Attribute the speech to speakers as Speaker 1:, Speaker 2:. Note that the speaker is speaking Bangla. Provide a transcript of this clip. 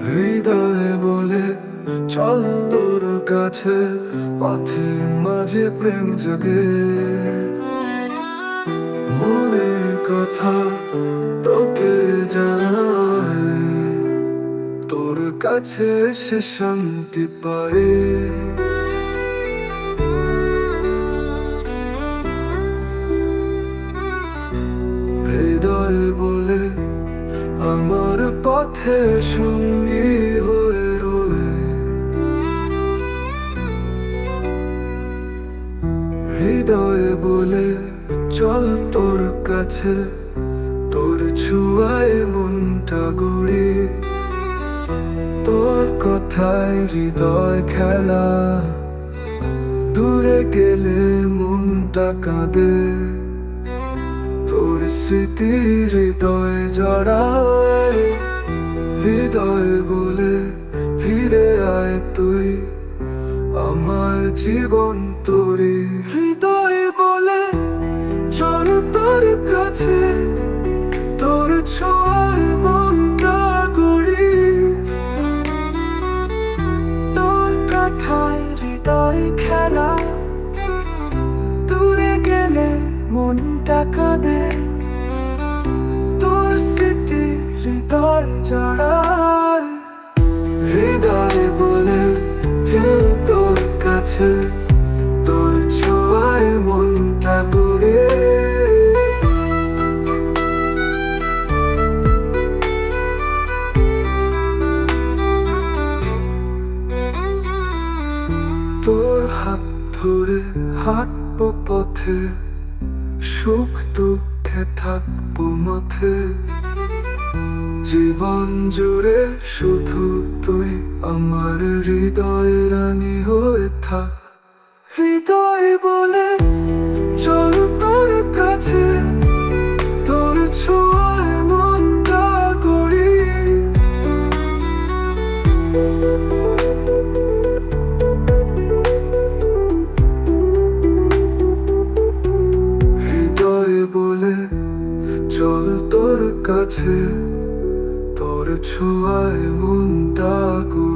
Speaker 1: হৃদয়ে বলে চল তোর কাছে, পথের মাঝে প্রেম জাগে। মনের কথা তোকে জানাই, তোর কাছে সে শান্তি পায়। হৃদয়ে বলে আমার পথে সঙ্গী হয়ে রয়ে। হৃদয়ে বলে চল তোর কাছে, তোর ছুঁয়ায় মনটা গড়ি। তোর কথায় হৃদয় খেলা, দূরে গেলে মনটা কাঁদে। তোর স্মৃতি হৃদয় জড়ায়, হৃদয় বলে ফিরে আয় তুই, আমার জীবন তোরে। হৃদয় বলে চল তোর কাছে, তোর ছোঁয়ায় মনটা গড়ি। তোর কথায় হৃদয় খেলা, দূরে গেলে মনটা কাঁদে। তোর স্মৃতি হৃদয় জড়ায়, হৃদয় বলে ফিরে তোর কাছে, তোর ছোঁয়ায় মনটা গড়ে। তোর হাত ধরে হাঁটবো পথে, সুখ দুঃখে থাকবো মাঠে। জীবন জুড়ে শুধু তুই আমার হৃদয় রানী হয়ে থাক। হৃদয় বলে চল তোর কাছে, তোর ছোঁয়ায় মনটা গড়ি। হৃদয় বলে চল তোর কাছে, তোর ছোঁয়ায় মনটা গড়ি।